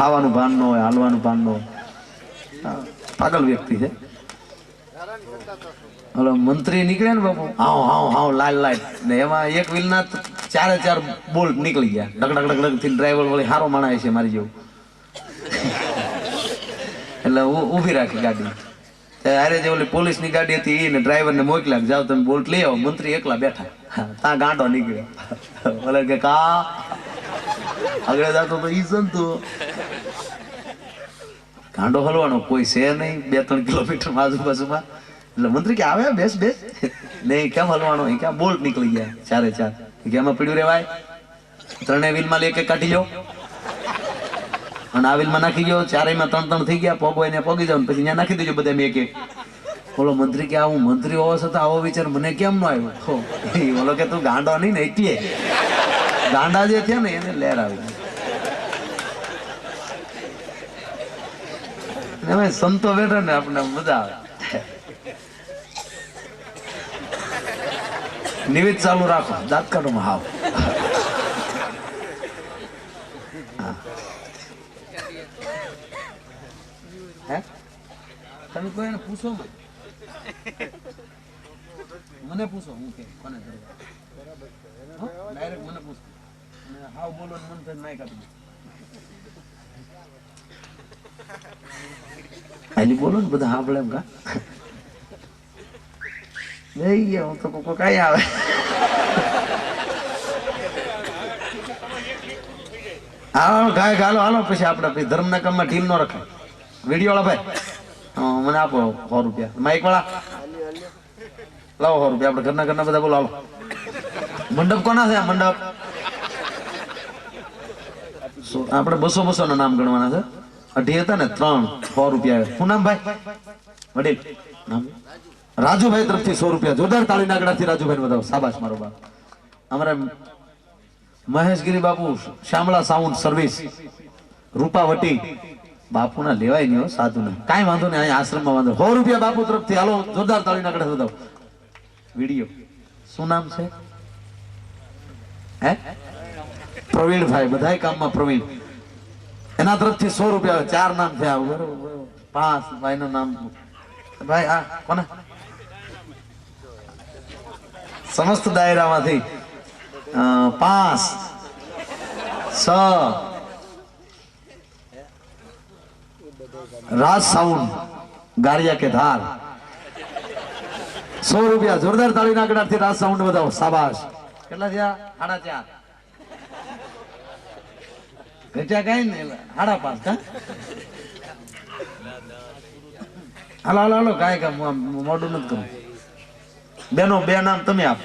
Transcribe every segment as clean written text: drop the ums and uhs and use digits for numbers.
ખાવાનું ભાન ન હોય, હાલવાનું ભાન ન હોય, પાગલ વ્યક્તિ છે. હલો મંત્રી નીકળ્યા ને બાપુ, હાવ હાવ હાવ લાલ લાલ ને એમાં એક વ્હીલના 4 બોલ્ટ નીકળી ગયા. ડગ ડગ ડગ થી ડ્રાઈવર વળી હારો માણા છે મારી જેવું. એટલે ઊભી રાખી ગાડી. અરે જે ઓલી પોલીસની ગાડી હતી એને ડ્રાઈવરને મોકલ્યા, જાઓ તમે બોલ્ટ લઈ આવો. મંત્રી એકલા બેઠા, ત્યાં ગાંડો નીકળ્યો. બોલે કે કા આગળ જતો તો ઈ સંતો ગાંડો હલવાનો કોઈ છે નહીં 2-3 કિલોમીટર આજુબાજુમાં. એટલે મંત્રી કે આવે બેસ બેસ. નહીં કેમ હલવાનો? ક્યાં બોલ્ટ નીકળી ગયા 4 કે એમાં પીડ્યું રેવાય, 3 વ્હીલમાં એક કાઢી લો અને આ વ્હીલમાં નાખી ગયો, 4માં 3 થઈ ગયા. પગો એને પગી જાવ પછી ત્યાં નાખી દેજો બધા એક એક. બોલો મંત્રી કે હું મંત્રી હોવા છતાં આવો વિચાર મને કેમ ન આવ્યો? બોલો કે તું ગાંડો નહીં ને એટલે ગાંડા જે થયા ને એને લહેર આવી. સંતો બેઠા ને આપણે મજા આવે. નિવેદ ચાલુ રાખો, દાંત કાઢો માં હાવ. તમે કોઈ એને પૂછો મને પૂછો હું કે કોને કરવા ડાયરેક્ટ મને પૂછો. હાવ બોલો મન થાય નહીં કાઢી ખાલી બોલો ને બધા સાંભળે એમ કા લઈ ગયા. હું તો કોઈ કઈ આવે હાલો ગાય હાલો હાલો. પછી આપણે ધર્મના કામમાં ટીમ નો રખાય. વિડીયો વાળા ભાઈ મને આપો 100 રૂપિયા. માઇક વાળા લાવો 100 રૂપિયા. આપણે ઘરના બધા બોલો હાલો. મંડપ કોના છે? આ મંડપ આપણે 200 ના નામ ગણવાના છે. 2 હતા ને 3 100 રૂપિયા. શું નામ ભાઈ? વડીલ નામ રાજુભાઈ તરફથી 100 રૂપિયા. જોરદાર તાળી નાગડાથી રાજુભાઈ વધાવો. શાબાશ મારો બાપ. અમારા મહેશગીરી બાપુ શામળા સાઉન્ડ સર્વિસ રૂપાવટી બાપુ ના લેવાય નહીં હો, સાધુ ના કાંઈ વાંધો નહીં. અહીંયા આશ્રમમાં વાંધો 100 રૂપિયા બાપુ તરફથી. હાલો જોરદાર તાળી નાગડા વધાવો. વિડીયો શું નામ છે? હે પ્રવીણભાઈ. બધા કામમાં પ્રવીણ. એના તરફથી 100 રૂપિયા. 4 નામ થયા. બરોબર 5 ભાઈ નું નામ ભાઈ આ કોના સમસ્ત દાયરામાંથી 5 6 રાજ સાઉન્ડ ગારિયા કે ધાર 100 રૂપિયા. જોરદાર તાળી નાગડાથી રાજ સાઉન્ડ વધાવો. શાબાશ. કેટલા થયા? 4.5 ઘટ્યા કઈ ને 5.5 કા. હાલો હાલો હાલો કાંઈ કામ મોડું નથી કરું. બેનો 2 નામ તમે આપો.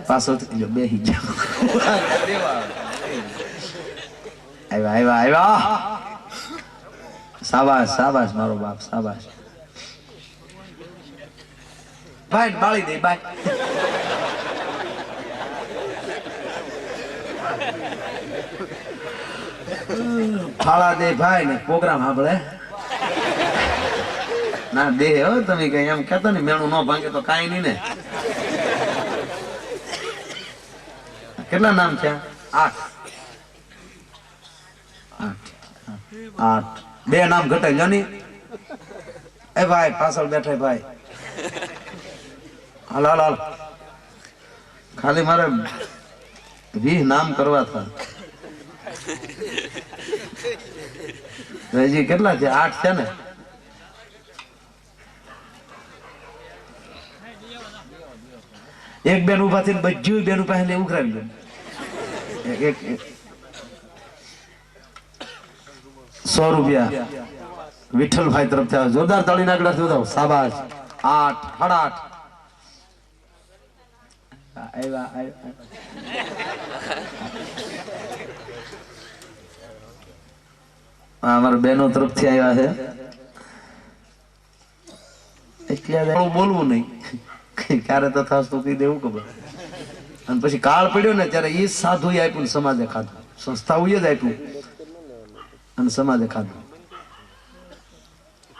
પાછળથી બેસી જાઓ. આવ્યા આવ્યા આવ્યા. શાબાશ શાબાશ મારો બાપ શાબાશ. ભાઈ બાળી દે ભાઈ. ફાળા દે ભાઈ ને પ્રોગ્રામ સાંભળે ના દે હો. તમે કઈ એમ કેતો ને મેણું ન ભાંગે તો કઈ નહીં ને. કેટલા નામ છે? 8 2 નામ ઘટે જાની. એ ભાઈ પાછળ બેઠા ભાઈ. હાલ હાલ હાલ. ખાલી મારે 20 નામ કરવા હતા. હજી કેટલા છે? 8 છે ને. એક બેન ઉભા થઈને બધું બેન પાસે ઉઘરાવી લે. 100 રૂપિયા વિઠ્ઠલભાઈ તરફથી આવે. જોરદાર તાળી નાગડાથી વધાવો. શાબાશ. 8 8 આવ્યા અમારા બહેનો તરફથી આવ્યા છે. એટલે બોલવું નહીં. ક્યારે તો થાસ તો કહી દેવું ખબર. અને પછી કાળ પડ્યો ને ત્યારે એ સાધુ આપ્યું ને સમાજે ખાધું. સંસ્થાઓએ જ આપ્યું અને સમાજે ખાધું.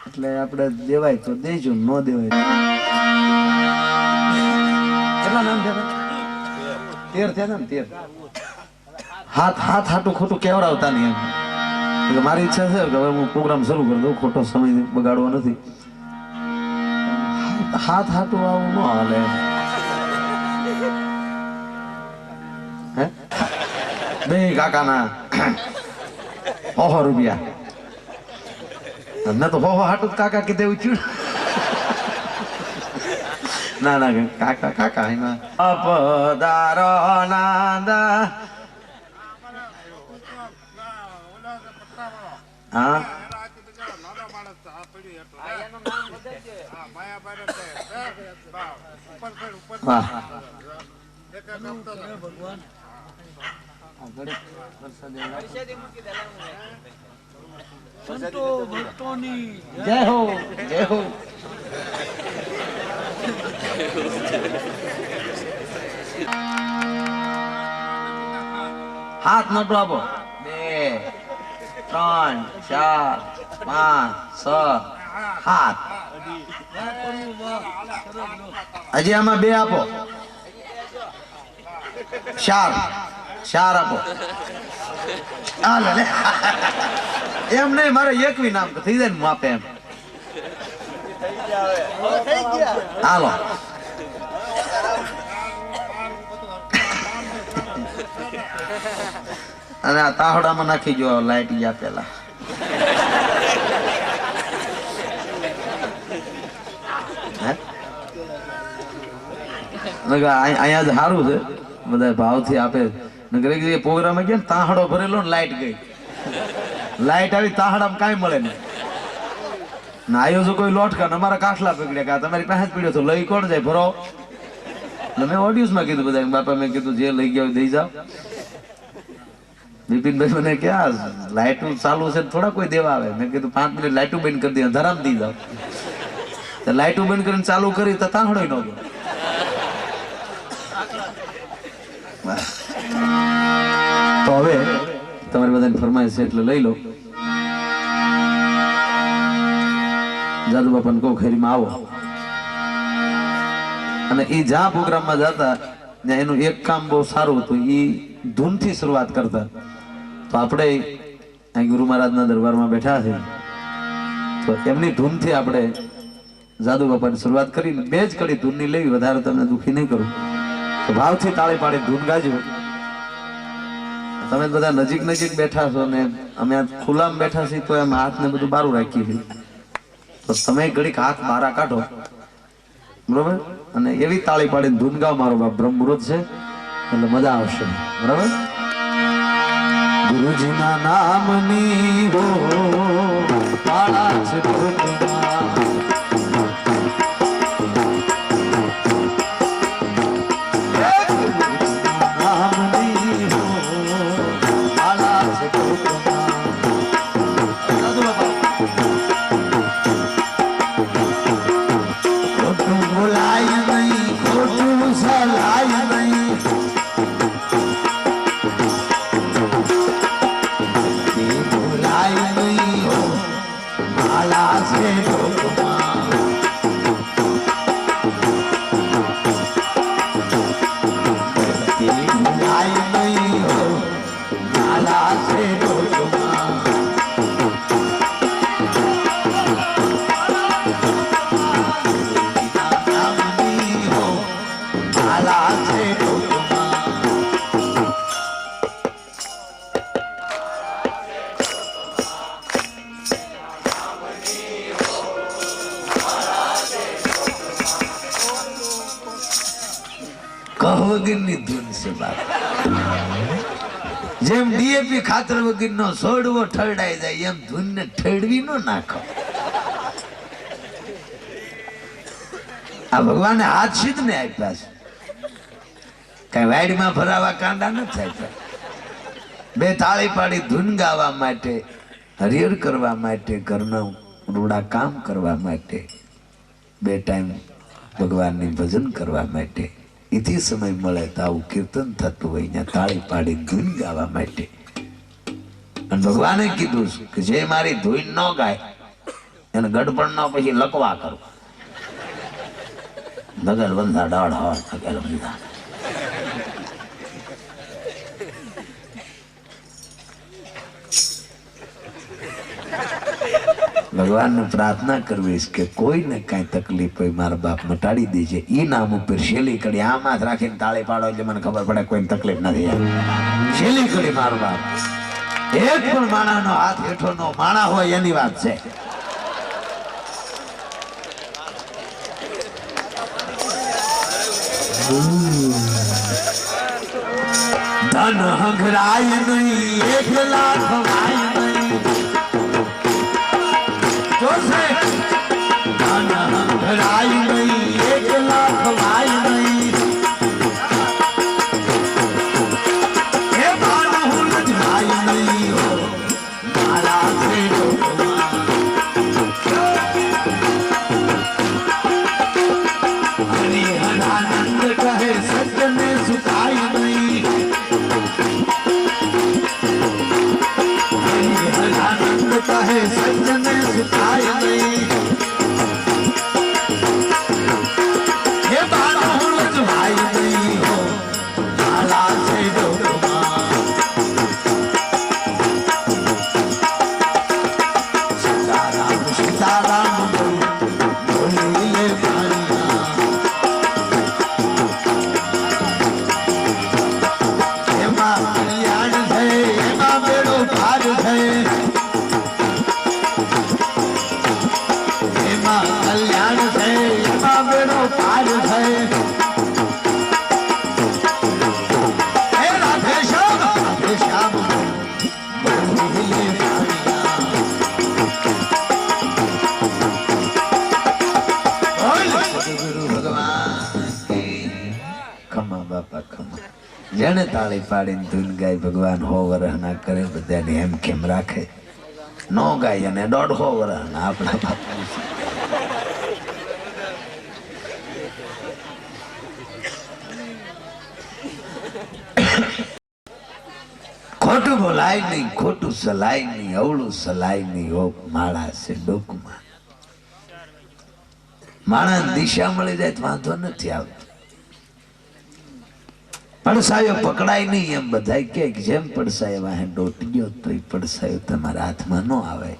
એટલે આપણે દેવાય તો દેજો, ન દેવાય. કેટલા નામ છે? 13 થયા ને 13 હાથ હાટું ખોટું કેવડાવતા નહીં એમ એટલે મારી ઈચ્છા છે કે હવે હું પ્રોગ્રામ શરૂ કરી દઉં, ખોટો સમય બગાડવો નથી. હાથ હાટું આવું ન હાલે હે બે કાકાના 100 રૂપિયા મેં તો 100 હાટું કાકા કીધે એવું થયું. ના ના કાકા કાકા એમાં અપદારો નાદા હા જય હો જય હો. હાથ નોટો આપો 2 3 4 5 6 7 હજી આમાં 2 આપો 4 આપો. એમ નહીં મારે 21 નામ થઈ જાય ને માપે એમ. હાલો અને આ તાહડામાં નાખી જો લાઈટ ગયા પેલા. અહીંયા જ સારું છે બધા ભાવથી આપે. પ્રોગ્રામ ગયા ને તાહડો ભરેલો ને લાઈટ ગઈ, લાઈટ આવી તાહડામાં કાંઈ મળે નહીં. આયોજકો કોઈ લોટકા અમારા કાઠલા પકડ્યા કે તમારી પાસે જ પીડ્યો તો લઈ કોણ જાય ભરો. મેં ઓડિયન્સમાં કીધું બધા બાપા, મેં કીધું જે લઈ ગયા દઈ જાઓ. બિપિનભાઈ મને ક્યાં લાઈટ ચાલુ છે થોડા કોઈ દેવા આવે. મેં કીધું 5 મિનિટ લાઈટું બંધ કરી દે, અંધારામાં દઈ જાઓ. લાઈટું બંધ કરીને ચાલુ કરી તો તાહડો ન ગયો. તો હવે તમારી બધાની ફરમાઈશ છે એટલે લઈ લો. જાદુ બાપાને કહો ખરીમાં આવો. અને એ જ્યાં પ્રોગ્રામમાં જતા ત્યાં એનું એક કામ બહુ સારું હતું, એ ધૂનથી શરૂઆત કરતા. તો આપણે અહીં ગુરુ મહારાજના દરબારમાં બેઠા છે તો એમની ધૂનથી આપણે જાદુ બાપાની શરૂઆત કરી. 2 જ કડી ધૂનની લેવી, વધારે તમને દુઃખી નહીં કરું. તો ભાવથી તાળી પાડી ધૂન ગાજો. તમે બધા નજીક નજીક બેઠા છો ને અમે ખુલ્લામાં બેઠા છીએ તો એમ હાથ ને બધું બારું રાખીએ છીએ. તો તમે ઘડીક હાથ બહાર કાઢો બરોબર, અને એવી તાળી પાડીને ધૂન ગાવ. મારો બાપ બ્રહ્મ મુહૂર્ત છે એટલે મજા આવશે બરાબર. ગુરુજીના નામની હો પાળા છે વગરની ધૂન છે બાપ. જેમ ડીએપી ખાતર વગરનો છોડવો ઠરડાઈ જાય એમ ધૂનને ઠરવી નો નાખો. આ ભગવાને હાથ સિદ્ધ ને આપ્યા છે, કઈ વાડીમાં ભરાવા કાંડા નથી આપ્યા. 2 તાળી પાડી ધૂન ગાવા માટે, હરિહર કરવા માટે, ઘરના રૂડા કામ કરવા માટે, 2 ટાઈમ ભગવાનની ભજન કરવા માટે. એથી સમય મળે તો આવું કીર્તન થતું હોય ત્યાં તાળી પાડી ધૂન ગાવા માટે. અને ભગવાને કીધું કે જે મારી ધૂન ન ગાય એને ગડપણ નો પછી લકવા કરો. નગર બંધા ડાળ હોય નગર બંધા भगवान ने प्रार्थना करवी के कोई ने कई तकलीफ हो मारा बाप मटाड़ी दीजिए ई नाम पर शेली कड़ी आम हाथ राखी ताली पाड़ो એટલે મને ખબર પડે કોઈ તકલીફ નથી શેલી કડી મારો બાપ એક પણ માણાનો હાથ હેઠો નો માણા હોય એની વાત છે ધન હંગરાય નહીં 1 લાખ વાય નહીં જોશે ધન હંગરાય નહીં 1 લાખ વાય નહીં એ બાણ હું જાય નહીં હો મારા છેડો હરિ હરાનંદ કહે સજ્જને સુખાય નહીં कहे सज्जन सुखाय नहीं ये बात भाई नहीं हो माला से सीताराम सीताराम बोलिए एमा कल्याण है एमा बेड़ो पार है कल्याण है बेड़ो पार है राधे श्याम गुरु भगवान खमा बापा खमा जने ताली पाड़ी धुन गाय भगवान हो वरह ना करे बधाने एम केम राखे नो गाय ने 1.5 वरह ना अपना बापा खोटू बोलाय नहीं खोटू सलाय नहीं अवड़ू सलाय नहीं हो माड़ा से डोकमा माणा दिशा मळी जाय तो वांधो नथी आवतो પડસાયો પકડાય નહીં એમ બધાય કે જેમ પડસાય વાહે દોટી ગયો તો એ પડસાયો તમારા હાથમાં ન આવે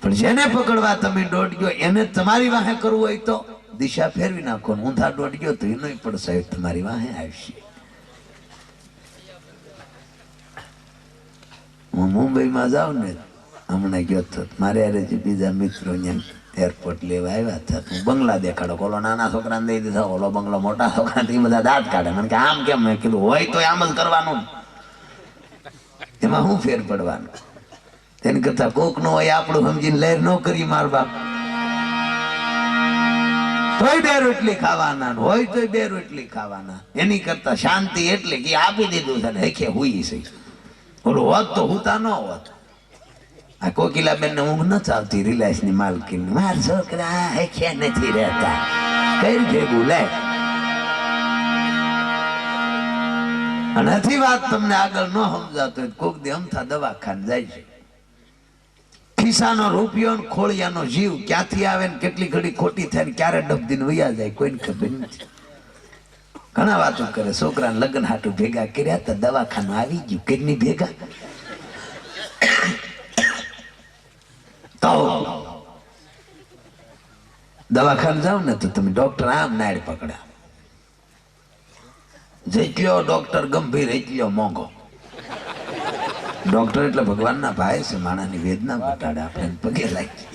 પણ જેને પકડવા તમે દોટી ગયો એને તમારી વાહે કરવું હોય તો દિશા ફેરવી નાખો ઊંધા દોટી ગયો તો એનો પડસાયો તમારી વાહે આવશે હું મુંબઈમાં જાઉં ને હમણાં ગયો તો મારે અરે જે બીજા મિત્રો એરપોર્ટ લેવા આવ્યા હતા હું બંગલા દેખાડો ઓલો નાના છોકરાને દઈ દીધા ઓલો બંગલો મોટા છોકરા એ બધા દાંત કાઢે મને કે આમ કેમ મેં કીધું હોય તો આમ જ કરવાનું એમાં હું ફેર પડવાનું તેની કરતા કોક નો હોય આપણું સમજીને લહેર ન કરી માર બાપ તોય 2 રોટલી ખાવાના હોય તોય 2 રોટલી ખાવાના એની કરતા શાંતિ એટલે કે આપી દીધું છે ને હેખે હુઈ છે ઓલું હોત તો હુતા ન હોત આ કોકિલાબેન ને ઊંઘ ન ચાલતી રિલાયન્સ ની માલકીન માર છોકરા હેખે નથી રહેતા કઈ ભેગું લે અને હજી વાત તમને આગળ ન સમજાતો કોક દી અમથા દવાખાને જાય છે ખિસ્સાનો રૂપિયો ને ખોળિયાનો જીવ ક્યાંથી આવે ને કેટલી ઘડી ખોટી થાય ને ક્યારે ડબદીને વયા જાય કોઈને ખબર નથી ઘણા વાતો કરે છોકરાને લગ્ન હાટું ભેગા કર્યા તો દવાખાનું આવી ગયું કેટલી ભેગા તો દવાખાને જાવ ને તો તમે ડોક્ટર આમ નાડ પકડા જેટલો ડોક્ટર ગંભીર એટલો મોંઘો ડોક્ટર એટલે ભગવાનના ભાઈ છે માણાની વેદના ઘટાડે આપણે પગે લાગી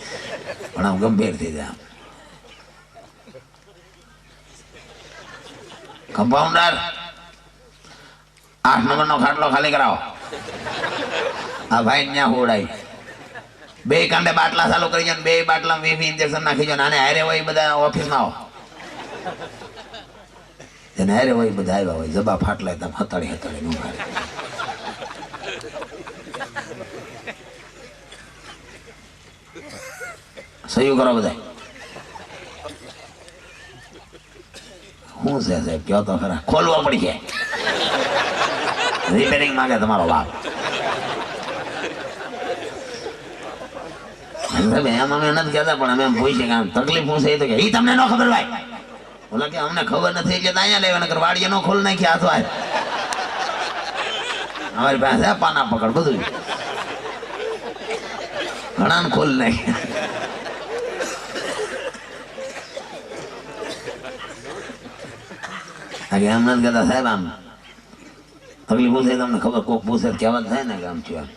પણ આમ ગંભીર થઈ જાય કમ્પાઉન્ડર 8 નંબરનો ખાટલો ખાલી કરાવો આ ભાઈ ન્યા હોડાય 2 કાંડે બાટલા ચાલુ કરી જો 2 બાટલા 20 ઇન્જેક્શન નાખી જો આને હારે હોય બધા ઓફિસમાં આવો એને હારે હોય બધા આવ્યા હોય જબા ફાટલા તમ હતાડી હતાડી નું ભારે સહી કરો બધા હું છે સાહેબ કયો તો ખરા ખોલવા પડી છે રિપેરિંગ માંગે તમારો બાપ એમ અમે નથી કહેતા પણ અમે પૂછીએ કે તકલીફ શું છે તો કે એ તમને ન ખબર ભાઈ બોલા કે અમને ખબર નથી એટલે અહીંયા લેવા નકર વાડીએ નો ખોલ નાખી હાથો આ અમારી પાસે પાના પકડ બધું ઘણા ખોલ નાખે. એમ નથી કહેતા સાહેબ આમ તકલીફ પૂછે તમને ખબર કોક પૂછે કહેવત થાય ને કે આમ થયું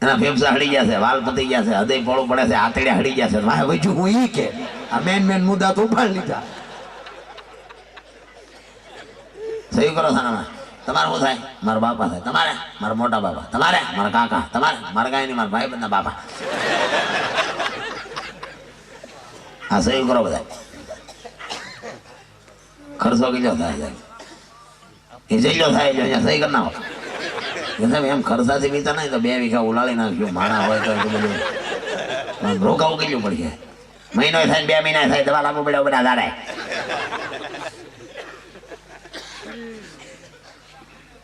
એના ફેફસા હળી ગયા છે, વાલ પતી ગયા છે, હૃદય પોળું પડે છે, આતડિયા હળી ગયા છે. વાહ વજુ હું ઈ કે આ મેન મુદ્દા તો ઉપાડ લીધા. સહી કરો થાનામાં. તમારે શું થાય? મારા બાપા થાય. તમારે મારા મોટા બાપા. તમારે મારા કાકા. તમારે મારા ગાય ની મારા ભાઈ બંધના બાપા. હા સહી કરો બધા. ખર્ચો કેટલો થાય? એ જઈલો થાય જો અહીંયા સહી કરી નાખો. એમ ખર્ચાથી બીતા નહીં તો 2 વીઘા ઉલાળી નાખજો. માણા હોય તો બધું રોકાવું કેટલું પડશે? મહિનો થાય 2 મહિના થાય દવા લાગુ પડે બધા દાડે.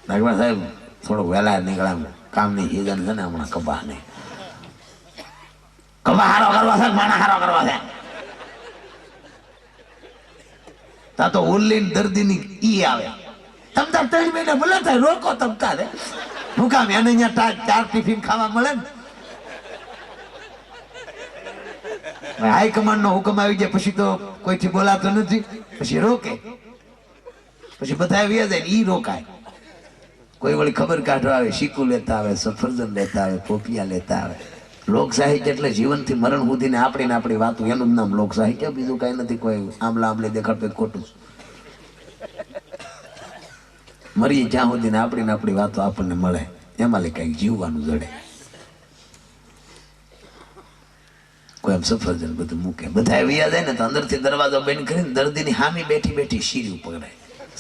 ભગવાન સાહેબ થોડુંક વહેલા નીકળ્યા. કામની સિઝન છે ને હમણાં કપાસ નહીં. કપાસ હારો કરવા છે, માણા હારો કરવા છે. તા તો ઉલ્લીન દર્દીની ઈ આવે. તમતાર 3 મહિના ભલે થાય રોકો તમતાર. હું કામ એને અહીંયા 4 ટિફિન ખાવા મળે ને. હાઈકમાન્ડ નો હુકમ આવી જાય પછી તો કોઈથી બોલાતો નથી. પછી રોકે, પછી બધા આવ્યા જાય ઈ રોકાય. કોઈ વળી ખબર કાઢવા આવે, શીકુ લેતા આવે, સફરજન લેતા આવે, પોપિયા લેતા આવે. લોક સાહિત્ય એટલે જીવનથી મરણ સુધીને આપણી વાતો, એનું જ નામ લોક સાહિત્ય, બીજું કઈ નથી. કોઈ આંબલા આંબલી દેખાડતું ખોટું. મરીએ જ્યાં સુધી આપણી વાતો આપણને મળે એમાં કઈક જીવવાનું જડે. કોઈ આમ સફરજન બધું મૂકે, બધા વ્યા જાય ને તો અંદરથી દરવાજો બંધ કરીને દર્દીની સામે બેઠી બેઠી શીર્યું પકડે,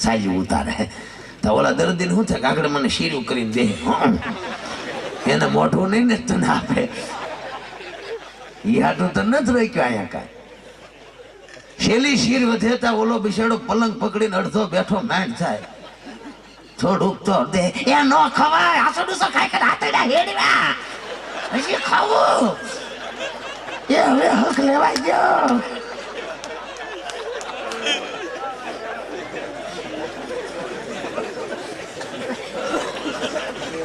સાજુ ઉતારે. તો ઓલા દર્દીને શું થાય? આગળ મને શીર્યું કરીને દે. એને મોઢું નહીં ને તને આપે. ઈ હાટું તો નથી રાખ્યું અહીંયા કાંઈ. શેલી શીર વધેતા ઓલો બિચારો પલંગ પકડીને અડધો બેઠો માંડ થાય. થોડુંક તો દે. એ નો ખવાય. આસો ડુસો ખાઈ કે હાથડા હેડવા હજી ખાવું. એ હવે હક લેવાય ગયો.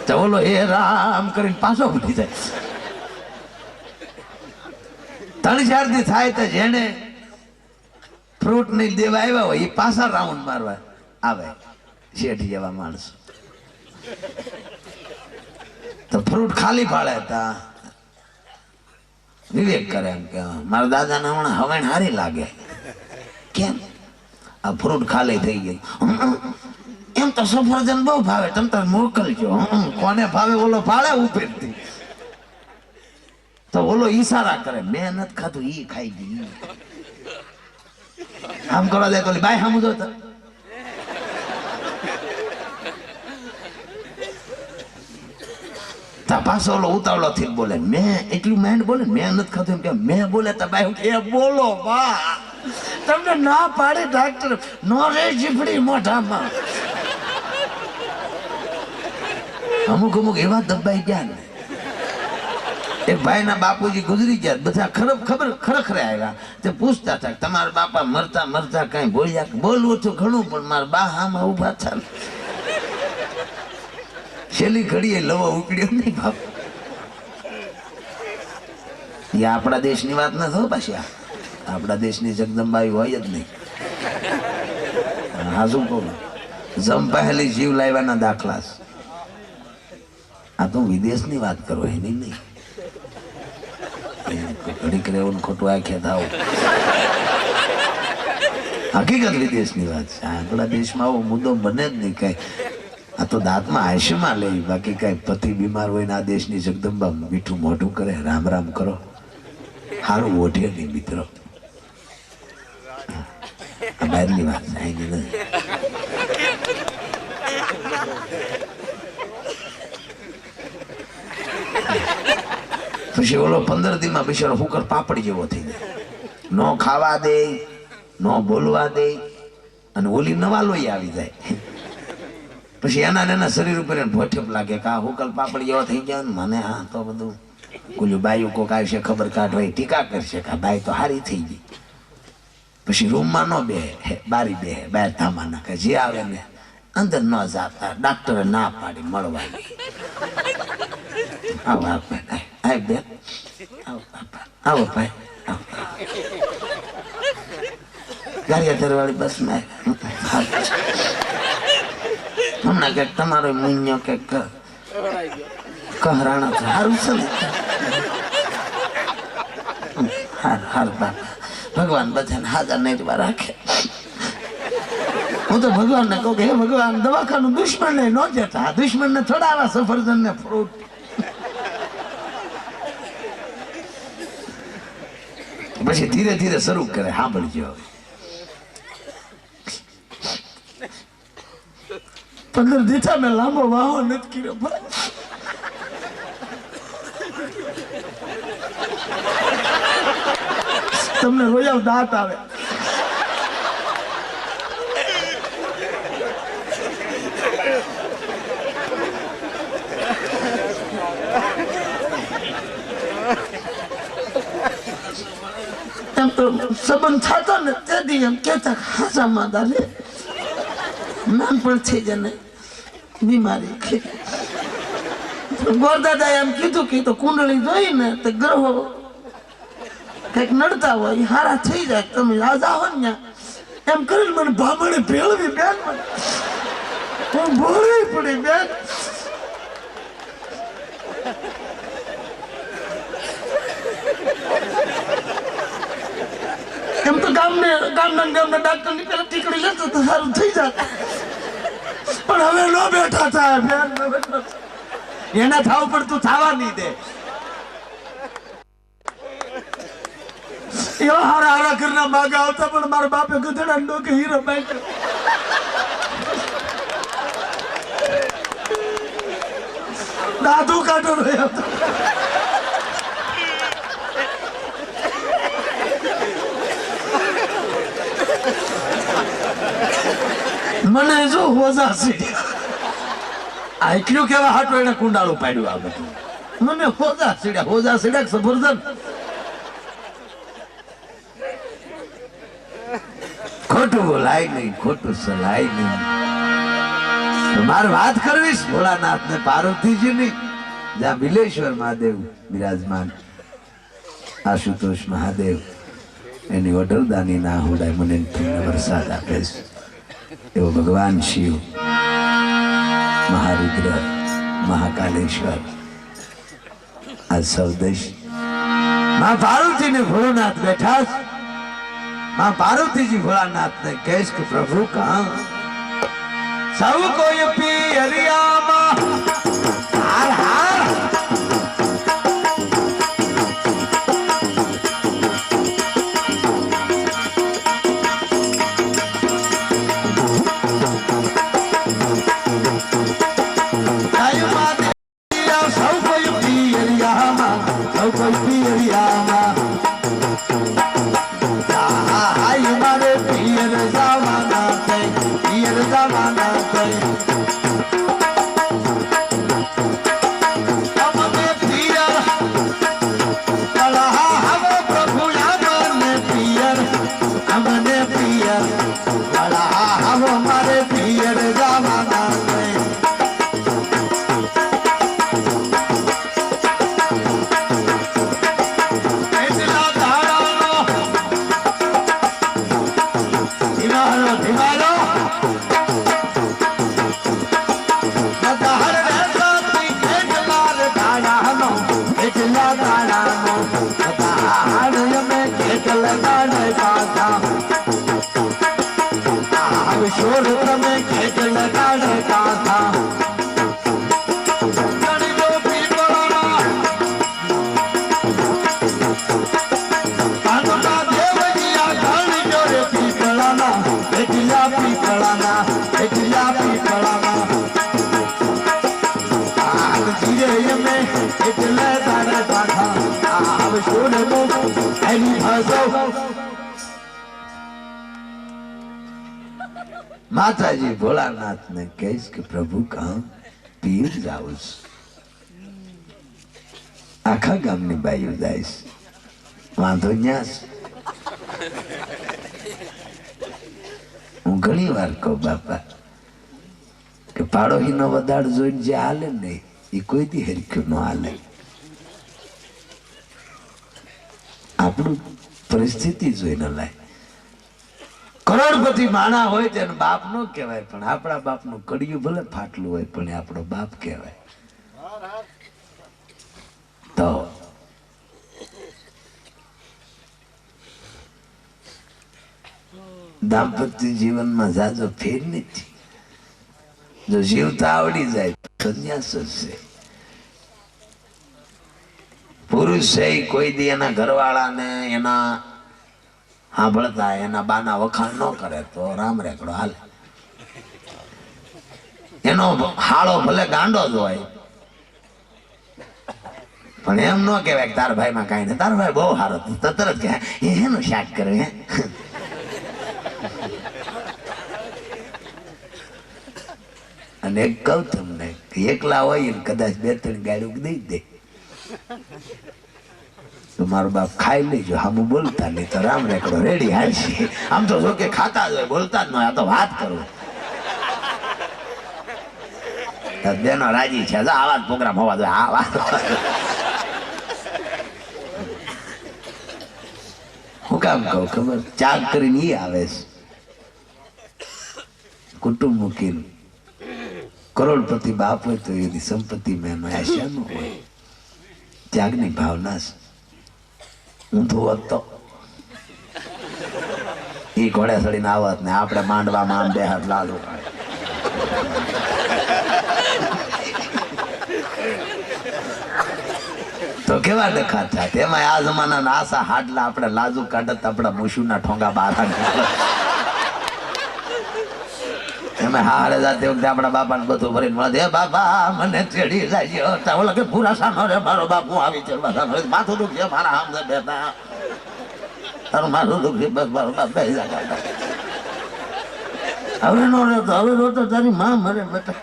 તો ઓલો એ રામ કરીને પાછો ઉઠી જાય. 3-4 દી થાય તો જેને ફ્રૂટ નહીં દેવા આવ્યા હોય એ પાછા રાઉન્ડ મારવા આવે. શેઠ જેવા માણસો તો ફ્રૂટ ખાલી પાડે તા વિવેક કરે એમ કે મારા દાદાને હમણાં હવેણ હારી લાગે. કેમ? આ ફ્રૂટ ખાલી થઈ ગઈ. એમ તો સફરજન બહુ ભાવે, તમે તાર મોકલજો. કોને ભાવે? ઓલો ભાડે ઉપરથી. તો ઓલો ઈશારા કરે, મેં નથી ખાધું ઈ ખાઈ ગઈ. આમ કરવા જાય તો બાય સમજો તો પાછો ઓલો ઉતાવળો થી બોલે, મેં એટલું મેન્ડ બોલે મેં નથી ખાધું. એમ કે મેં બોલે તો બાય કે બોલો બા, તમને ના પાડે ડાક્ટર નો રે જીભડી મોઢામાં. અમુક એવા દબાઈ ગયા ને. એક ભાઈ ના બાપુજી ગુજરી ગયા, બધા ખરેખર આવ્યા. તે પૂછતા હતા તમારા બાપા મરતા કઈ બોલ્યા? બોલવું તો ઘણું પણ મારા બા આમાં ઉભા થાય. છેલ્લી ઘડીએ લવો ઉકળ્યો નહીં બાપ. એ આપણા દેશની વાત ના થયો પાછી. આપણા દેશની જગદંબાઈ હોય જ નહીં. હા શું કહું, જંપાયેલી જીવ લાવવાના દાખલા. આ તો વિદેશની વાત કરો એની નહીં. ઘડીક રહેવું ખોટું આંખે થાવ. હકીકત વિદેશની વાત છે. આપણા દેશમાં આવો મુદ્દો બને જ નહીં. કઈ આ તો દાંતમાં આયુષ્યમાં લે. બાકી કઈ પતિ બીમાર હોય ને આ દેશની જગદંબા મીઠું મોઢું કરે, રામ રામ કરો, સારું ઓઢે નહીં મિત્રો. આ બહારની વાત છે નહીં. પછી ઓલો 15 દીમાં બિચારો ફૂકર પાપડી જેવો થઈ જાય. નો ખાવા દે, નો બોલવા દે, અને ઓલી નવા લોહી આવી જાય. પછી એના શરીર ઉપર ભોઠપ લાગે કે આ હુકલ પાપડી જેવો થઈ ગયા ને મને. હા તો બધું કોલું બાયું કોક આવશે ખબર કાઢવા ટીકા કરશે કે બાઈ તો હારી થઈ ગઈ. પછી રૂમમાં ન બે, બારી બે, બહાર ધામા નાખે. જે આવે ને અંદર ન જાતા. ડાક્ટરે ના પાડી મળવાની. આ વાત આય બેન આવો બાપા આવો ભાઈ ગારિયાધાર વાળી બસ માં હમણાં કઈક તમારો મુન્યો કઈક કહરાણા સારું છે ને હાર બાપા ભગવાન બધાને હાજર નહીં રાખે હું તો ભગવાન ને કહું કે હે ભગવાન દવાખાનું દુશ્મન ને ન જતા દુશ્મન ને થોડા આવા સફરજન ને ફ્રૂટ પછી ધીરે ધીરે શરૂ કરે સાંભળજો 15 દીઠા મેં લાંબો વાહો નથી કર્યો તમને રોયા દાંત આવે એમ તો સંબંધ થતો ને તેથી એમ કેતા ખાસા માદા લે નાનપણથી જ એને બીમારી ગોરદાદા એમ કીધું કે તો કુંડળી જોઈ ને તો ગ્રહો કઈક નડતા હોય હારા થઈ જાય તમે આજ આવો ને એમ કરીને મને ભામણે ભેળવી બેન હું ભોળી પડી બેન એમ તો ગામના ડાક્ટર ની પેલા ટીકડી લેતો તો સારું થઈ જાય પણ હવે નો બેઠા થાય બેન એના થાવ પડતું થવા નહીં દે એવા હારા હારા કરના માગા આવતા પણ મારા બાપે ગધેડા નો કે હીરો બાઈક દાદુ કાઢો રહ્યો મને જો હોજા સીડ્યા એટલું કેવા હાટો એને કુંડાળું પાડ્યું આ બધું મને હોજા સીડ્યા સફરજન ખોટું બોલાય નહીં ખોટું સલાય નહીં મારે વાત કરવીશ ભોળાનાથ ને પાર્વતીજી ની જ્યાં બિલેશ્વર મહાદેવ બિરાજમાન આશુતોષ મહાદેવ એની વડરદાની ના હોડાય મને વરસાદ આપે છે એવો ભગવાન શિવ મહારુદ્ર મહાકાલેશ્વર આ સૌદેશ માં પાર્વતી ને ભોળાનાથ બેઠા मां पार्वती जी भोलानाथ ने कहेश कि प्रभु कहां सब कोई पियरिया मां हार हार सब कोई पियरिया मां सब कोई पियरिया मां माता जी भोलानाथ ने कहे कि प्रभु कहा पीर जाऊस आखा गाम ने बायु जाइस वांधो न्यास હું ઘણી વાર કહું બાપા કે પાડોશી નો વધાર જોઈને જે હાલે ને એ કોઈ દી હરખ્યું ન હાલે આપણું પરિસ્થિતિ જોઈને લાય. કરોડપતિ માણા હોય તેને બાપ નો કહેવાય, પણ આપણા બાપનું કડિયું ભલે ફાટલું હોય પણ એ આપણો બાપ કહેવાય. તો દાંપત્ય જીવનમાં જાજો ફેર નથી. જો જીવતા આવડી જાય તો સંન્યાસ જ છે. પુરુષ છે કોઈ દી એના ઘરવાળાને એના સાંભળતા એના બાના વખાણ ન કરે તો રામ રેકડો હાલે. એનો હાળો ભલે ગાંડો જ હોય પણ એમ ન કહેવાય કે તાર ભાઈ માં કઈ નહીં, તારો ભાઈ બહુ સારો, તરત કે એનું શાક કરે. અને એક કહું તમને એકલા હોય ને કદાચ 2-3 ગાડું દઈ દે તો મારો બાપ ખાઈ લેજો, હામું બોલતા નહીં તો રામ રેકડો રેડી હાલશે. આમ તો જો કે ખાતા જ હોય, બોલતા જ ન હોય, આ તો વાત કરું. બેનો રાજી છે, આવા જ પ્રોગ્રામ હોવા જોઈએ. આ વાત હું કામ કહું ખબર, ચાક કરીને ઈ આવે છે કુટુંબ મૂકીને. કરોડપતિ બાપ હોય તો એની સંપત્તિ મેં આશા ન હોય. ત્યાગની ભાવના છે. હું તો હતો ઈ ઘોડે ચડીને આવત ને આપણે માંડવામાં આમ 2 હાથ લાલુ તો કેવા ડખા થાય. એમાં આ જમાના આશા હાડલા આપણે લાજુ કાઢત, આપણા મૂછુના ઠોંગા બહાર એમાં હારે જાતે વખતે આપણા બાપાને બધું ભરીને મળે, હે બાપા મને ચડી જાય ઓલા કે પૂરા સાનો રે મારો બાપ, હું આવી ચડવા માથું દુખે મારા આમ બેઠા તારું માથું દુખે બસ મારો બાપ બે હવે નો રહેતો, હવે રોતો તારી માં મરે બેટા.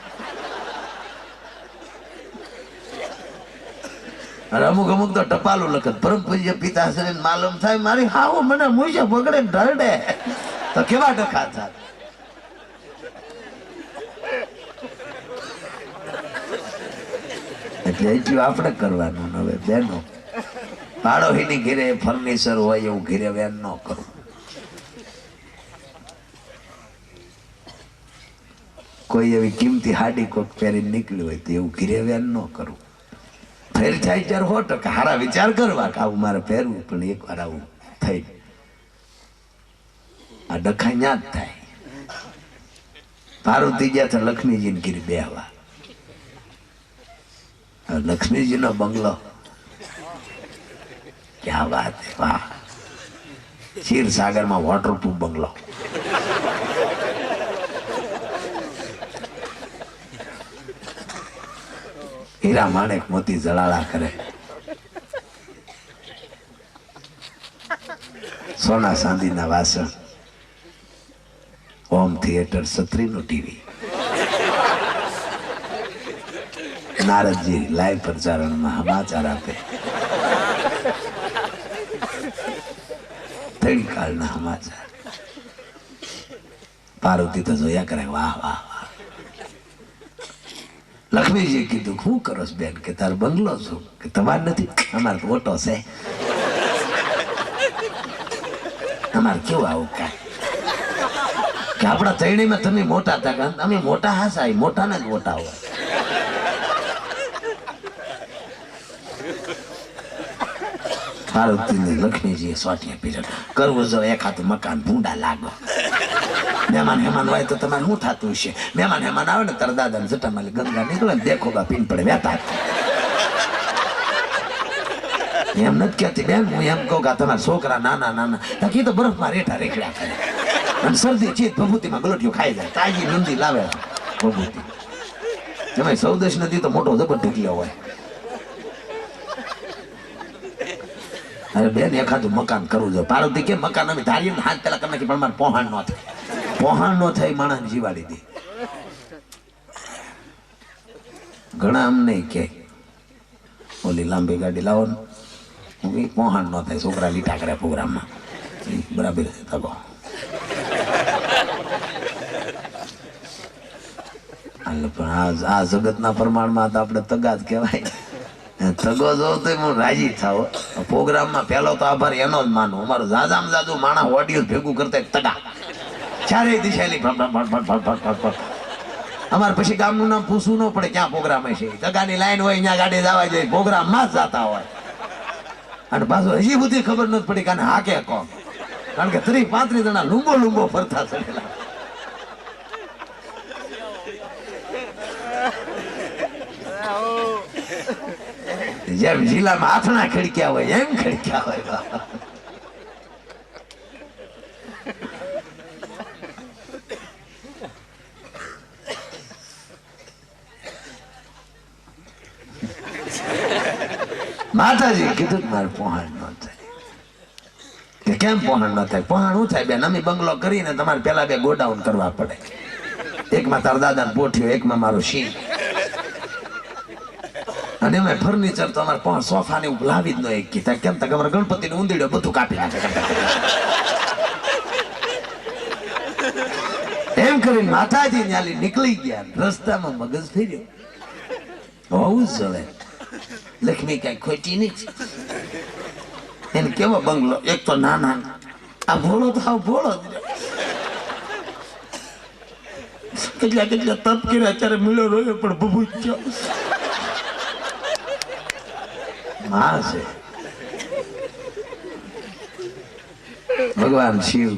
અમુક અમુક તો ટપાલું લખત, પરમ પૂજ્ય પિતાશ્રી માલુમ થાય મારી હાવ મને મૂછે પકડે ઢરડે તો કેવા ડખા થાય. એટલે એટલું આપણે કરવાનું. હવે બેનો પાડોશીની ઘેરે ફર્નિચર હોય એવું ઘેરે વેન ન કરવું. કોઈ એવી કિંમતી હાડી કોક પહેરીને નીકળી હોય તો એવું ઘેરે વેન ન કરવું. ફેર થાય ત્યારે 100% હારા વિચાર કરવા કે આવું મારે પહેરવું, પણ એકવાર આવું થઈ આ ડખા ન્યા જ થાય. પાર્વતી ગયા તો લક્ષ્મીજીને ઘેરે બેહવા. લક્ષ્મીજી નો બંગલો ક્યાં વાત હે, વાહ. ક્ષીરસાગર માં વોટરપ્રૂફ બંગલો. હીરા માણેક મોતી જળાળા કરે, સોના ચાંદીના વાસણ, હોમ થિયેટર, છત્રીનું ટીવી. નારદજી લાઈવ પ્રસારણમાં સમાચાર આપે, 3 કાળના સમાચાર. પાર્વતી તો જોયા કરે, વાહ વાહ વાહ. લક્ષ્મીજી કીધું શું કરો છો બેન? કે તારો બંગલો છું. કે તમારે નથી? અમારે તો ઓટો છે. અમારે કેવું આવું કાંઈ કે આપણા ત્રણેયમાં તમે મોટા હતા, અમે મોટા હાસા, મોટા ને જ મોટા હોય. પાર્વતીને લક્ષ્મીજીએ સોટિયા પીર્યા, કરવું જો એક હાથું મકાન ભૂંડા લાગો. મહેમાન હેમાન હોય તો તમારે શું થતું હશે? મહેમાન હેમાન આવે ને તારા દાદા ને જટામાં ગંગા નીકળે ને દેખો બા પીન પડે વેતા. એમ નથી કહેતી બેન, હું એમ કહું કે તમારા છોકરા નાના નાના તકી તો બરફમાં રેઠા રેખડ્યા કરે અને શરદી ચીત ભભૂતિમાં ગલોટીઓ ખાઈ જાય. તાજી નંદી લાવે ભભૂતિ. એમાં 14 નદી તો મોટો જબર ઢગલ્યો હોય. અરે બેન એખાદું મકાન કરવું જોઈએ. પાર્વતી કે મકાન અમે ધારીને હાથ પેલા કરી નાખી, પણ મારે પોહાણ ન થાય. પોહાણ ન થાય માણસ જીવાડી દે. ઘણા આમ નહીં કે ઓલી લાંબી ગાડી લાવો ને, પોહાણ ન થાય. છોકરા લીટા કરે પ્રોગ્રામમાં, બરાબર તકો. પણ આ જગતના પ્રમાણમાં તો આપણે તગાદ કહેવાય. તગો જો તો હું રાજી થાવ. પ્રોગ્રામમાં પેલો તો આભાર એનો જ માનું. અમારું જાજામાં જાજુ માણા ઓડિયો ભેગું કરતા તગા ચારે દિશાલી અમારે પછી ગામનું નામ પૂછવું ન પડે ક્યાં પ્રોગ્રામ છે. તગાની લાઈન હોય ત્યાં ગાડી જવા જોઈએ, પ્રોગ્રામમાં જ જતા હોય. અને પાછું હજી બધી ખબર નથી પડી કે હા કે કોણ, કારણ કે 30-35 જણા લુંબો ફરતા ચડેલા. જેમ જિલ્લામાં હાથના ખડક્યા હોય એમ ખડક્યા હોય. માતાજી કીધું કે મારે પહોંચ ન થાય. કે કેમ પહોંચ ન થાય? પહોંચ શું થાય બેન, અમે બંગલો કરીને તમારે પેલા 2 ગોડાઉન કરવા પડે. એકમાં તાર દાદા પોઠ્યો, એકમાં મારો સિંહ. અને એમાં ફર્નિચર તો અમારે પણ સોફા ને એવું લાવી જ ન એક કીધા. કેમ તક અમારે ગણપતિ ને ઊંધીડો બધું કાપી નાખે. એમ કરીને માતાજી ન્યાલી નીકળી ગયા. રસ્તામાં મગજ ફેર્યો, હોવું જ હવે લક્ષ્મી કઈ ખોટી નથી. એને કેવો બંગલો, એક તો નાના, આ ભોળો તો આવ ભોળો જ. કેટલા તપ કર્યા અત્યારે મળ્યો રહ્યો પણ ભૂભૂચ્યો. માં છે ભગવાન શિવ.